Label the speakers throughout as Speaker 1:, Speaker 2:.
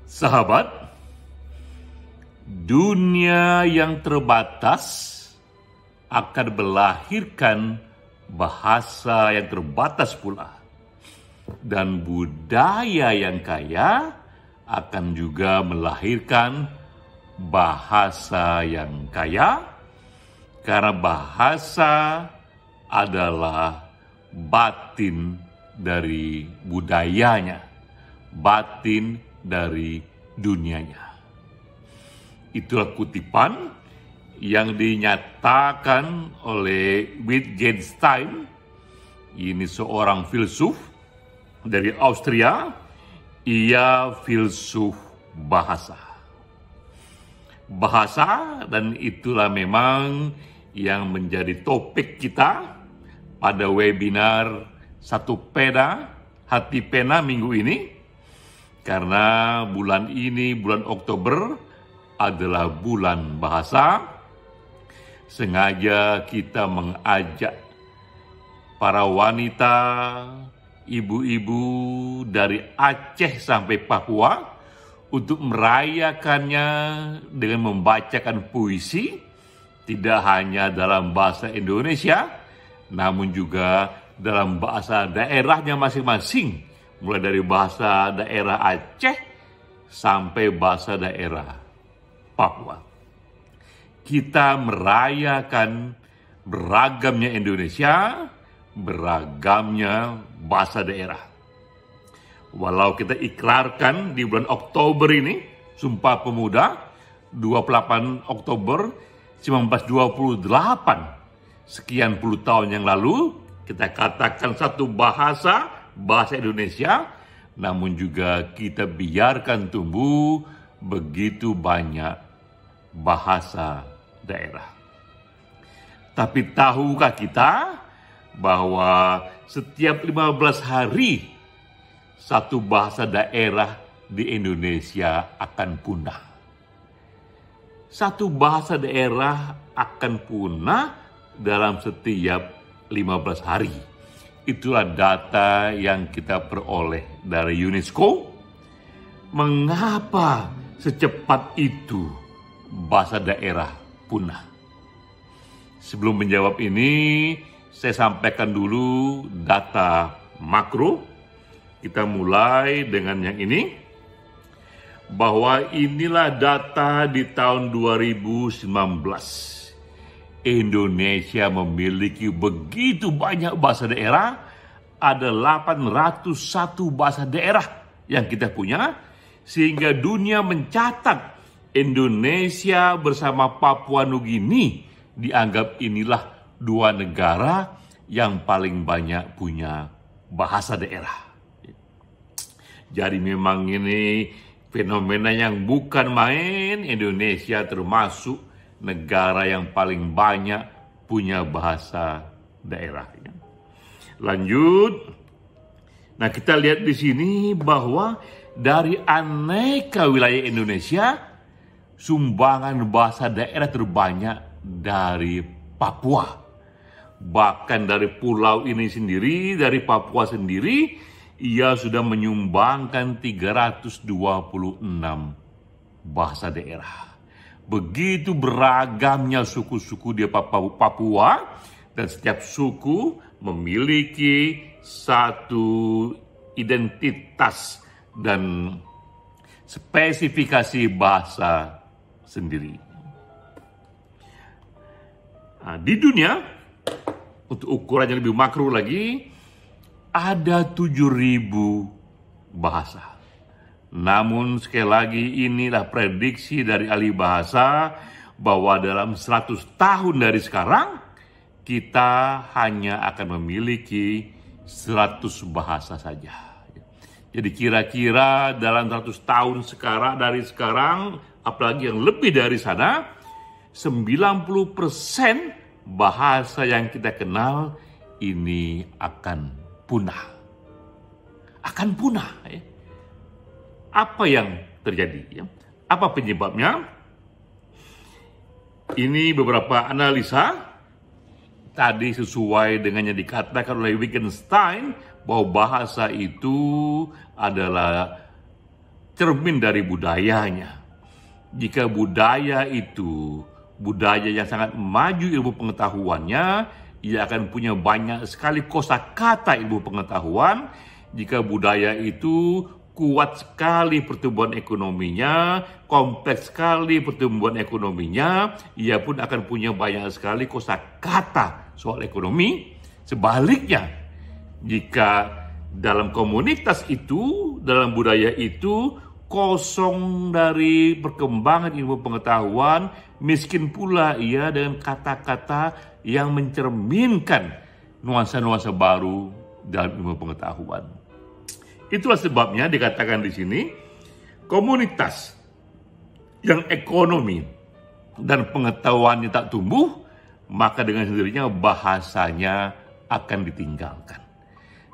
Speaker 1: Sahabat, dunia yang terbatas akan melahirkan bahasa yang terbatas pula. Dan budaya yang kaya akan juga melahirkan bahasa yang kaya, karena bahasa adalah batin dari budayanya, batin dari dunianya. Itulah kutipan yang dinyatakan oleh Wittgenstein. Ini seorang filsuf dari Austria. Ia filsuf bahasa. Bahasa, dan itulah memang yang menjadi topik kita pada webinar Satu Pena Hati Pena minggu ini. Karena bulan ini, bulan Oktober, adalah bulan bahasa. Sengaja kita mengajak para wanita, ibu-ibu dari Aceh sampai Papua untuk merayakannya dengan membacakan puisi, tidak hanya dalam bahasa Indonesia, namun juga dalam bahasa daerahnya masing-masing, mulai dari bahasa daerah Aceh sampai bahasa daerah Papua. Kita merayakan beragamnya Indonesia, beragamnya bahasa daerah. Walau kita ikrarkan di bulan Oktober ini, Sumpah Pemuda, 28 Oktober 1928, sekian puluh tahun yang lalu, kita katakan satu bahasa Indonesia, namun juga kita biarkan tumbuh begitu banyak bahasa daerah. Tapi tahukah kita bahwa setiap 15 hari satu bahasa daerah di Indonesia akan punah? Satu bahasa daerah akan punah dalam setiap 15 hari. Itulah data yang kita peroleh dari UNESCO. Mengapa secepat itu bahasa daerah punah? Sebelum menjawab ini, saya sampaikan dulu data makro. Kita mulai dengan yang ini, bahwa inilah data di tahun 2019. Indonesia memiliki begitu banyak bahasa daerah, ada 801 bahasa daerah yang kita punya, sehingga dunia mencatat Indonesia bersama Papua Nugini dianggap inilah dua negara yang paling banyak punya bahasa daerah. Jadi memang ini fenomena yang bukan main. Indonesia termasuk negara yang paling banyak punya bahasa daerah. Lanjut. Nah, kita lihat di sini bahwa dari aneka wilayah Indonesia, sumbangan bahasa daerah terbanyak dari Papua. Bahkan dari pulau ini sendiri, dari Papua sendiri, ia sudah menyumbangkan 326 bahasa daerah. Begitu beragamnya suku-suku di Papua, dan setiap suku memiliki satu identitas dan spesifikasi bahasa sendiri. Nah, di dunia, untuk ukuran yang lebih makro lagi, ada 7.000 bahasa. Namun sekali lagi inilah prediksi dari ahli bahasa bahwa dalam 100 tahun dari sekarang kita hanya akan memiliki 100 bahasa saja. Jadi kira-kira dalam 100 tahun dari sekarang, apalagi yang lebih dari sana, 90% bahasa yang kita kenal ini akan punah. Akan punah. Ya. Apa yang terjadi? Ya? Apa penyebabnya? Ini beberapa analisa. Tadi sesuai dengan yang dikatakan oleh Wittgenstein, bahwa bahasa itu adalah cermin dari budayanya. Jika budaya itu budaya yang sangat maju ilmu pengetahuannya, ia akan punya banyak sekali kosakata ilmu pengetahuan. Jika budaya itu kuat sekali pertumbuhan ekonominya, kompleks sekali pertumbuhan ekonominya, ia pun akan punya banyak sekali kosakata soal ekonomi. Sebaliknya, jika dalam komunitas itu, dalam budaya itu, kosong dari perkembangan ilmu pengetahuan, miskin pula ia dengan kata-kata yang mencerminkan nuansa-nuansa baru dalam ilmu pengetahuan. Itulah sebabnya dikatakan di sini, komunitas yang ekonomi dan pengetahuannya tak tumbuh, maka dengan sendirinya bahasanya akan ditinggalkan.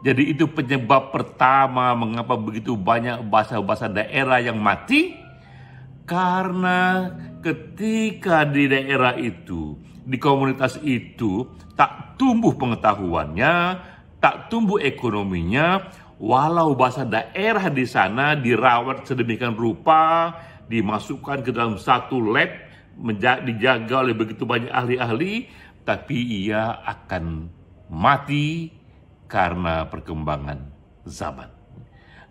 Speaker 1: Jadi itu penyebab pertama mengapa begitu banyak bahasa-bahasa daerah yang mati, karena ketika di daerah itu, di komunitas itu tak tumbuh pengetahuannya, tak tumbuh ekonominya, walau bahasa daerah di sana dirawat sedemikian rupa, dimasukkan ke dalam satu lab, dijaga oleh begitu banyak ahli-ahli, tapi ia akan mati karena perkembangan zaman.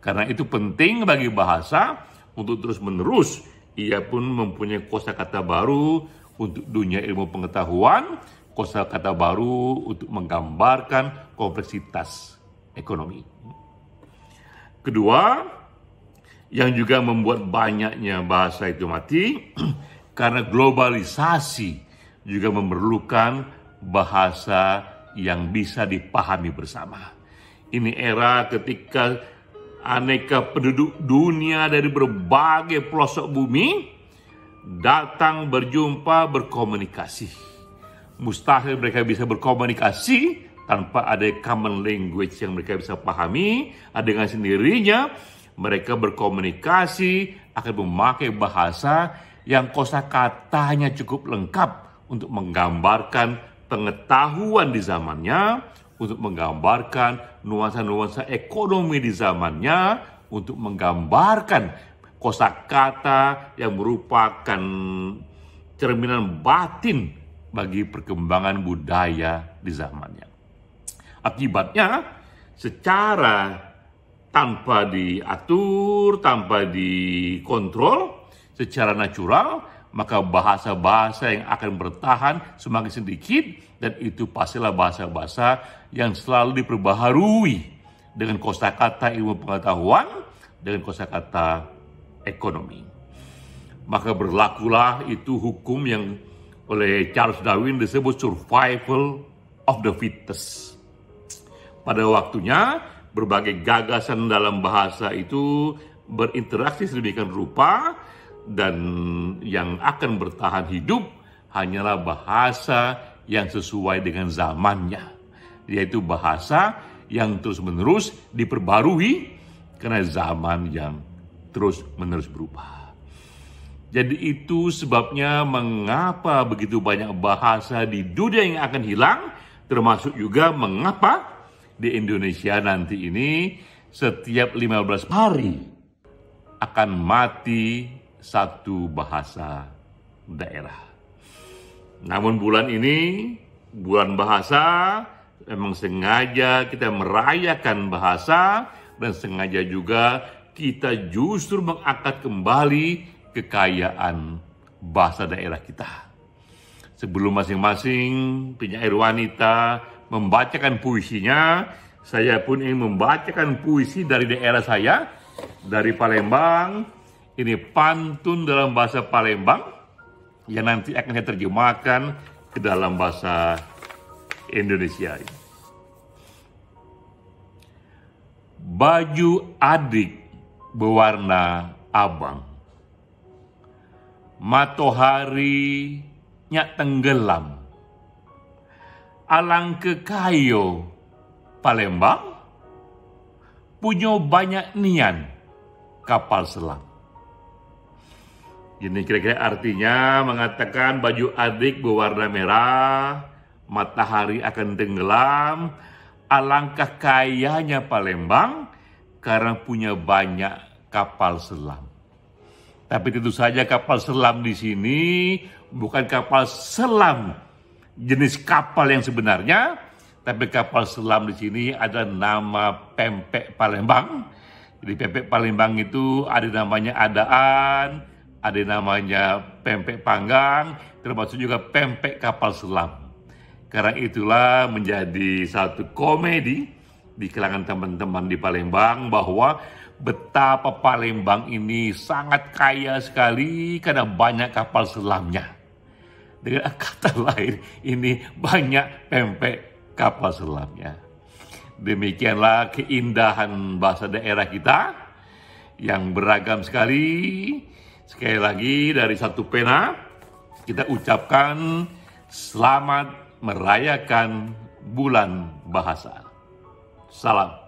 Speaker 1: Karena itu penting bagi bahasa untuk terus-menerus, ia pun mempunyai kosakata baru untuk dunia ilmu pengetahuan, kosakata baru untuk menggambarkan kompleksitas ekonomi. Kedua, yang juga membuat banyaknya bahasa itu mati, karena globalisasi juga memerlukan bahasa yang bisa dipahami bersama. Ini era ketika aneka penduduk dunia dari berbagai pelosok bumi datang berjumpa, berkomunikasi. Mustahil mereka bisa berkomunikasi tanpa ada common language yang mereka bisa pahami. Dengan sendirinya mereka berkomunikasi akan memakai bahasa yang kosakatanya cukup lengkap untuk menggambarkan pengetahuan di zamannya, untuk menggambarkan nuansa-nuansa ekonomi di zamannya, untuk menggambarkan kosakata yang merupakan cerminan batin bagi perkembangan budaya di zamannya. Akibatnya, secara tanpa diatur, tanpa dikontrol, secara natural, maka bahasa-bahasa yang akan bertahan semakin sedikit, dan itu pastilah bahasa-bahasa yang selalu diperbaharui dengan kosakata ilmu pengetahuan, dengan kosakata ekonomi. Maka berlakulah itu hukum yang oleh Charles Darwin disebut survival of the fittest. Pada waktunya, berbagai gagasan dalam bahasa itu berinteraksi sedemikian rupa, dan yang akan bertahan hidup hanyalah bahasa yang sesuai dengan zamannya, yaitu bahasa yang terus-menerus diperbarui karena zaman yang terus-menerus berubah. Jadi itu sebabnya mengapa begitu banyak bahasa di dunia yang akan hilang, termasuk juga mengapa di Indonesia nanti ini setiap 15 hari akan mati satu bahasa daerah. Namun bulan ini, bulan bahasa, memang sengaja kita merayakan bahasa, dan sengaja juga kita justru mengangkat kembali kekayaan bahasa daerah kita. Sebelum masing-masing penyair wanita membacakan puisinya, saya pun ingin membacakan puisi dari daerah saya, dari Palembang. Ini pantun dalam bahasa Palembang yang nanti akan saya terjemahkan ke dalam bahasa Indonesia. Baju adik berwarna abang, matahari nyak tenggelam, alang ke kayo Palembang, punya banyak nian kapal selam. Ini kira-kira artinya mengatakan baju adik berwarna merah, matahari akan tenggelam, alangkah kayanya Palembang karena punya banyak kapal selam. Tapi tentu saja kapal selam di sini bukan kapal selam jenis kapal yang sebenarnya, tapi kapal selam di sini ada nama Pempek Palembang. Jadi Pempek Palembang itu ada namanya Adaan, ada namanya Pempek Panggang, termasuk juga Pempek Kapal Selam. Karena itulah menjadi satu komedi di kalangan teman-teman di Palembang bahwa betapa Palembang ini sangat kaya sekali karena banyak kapal selamnya. Dengan kata lain, ini banyak pempek kapal selamnya. Demikianlah keindahan bahasa daerah kita yang beragam sekali. Sekali lagi dari satu pena, kita ucapkan selamat merayakan bulan bahasa. Salam.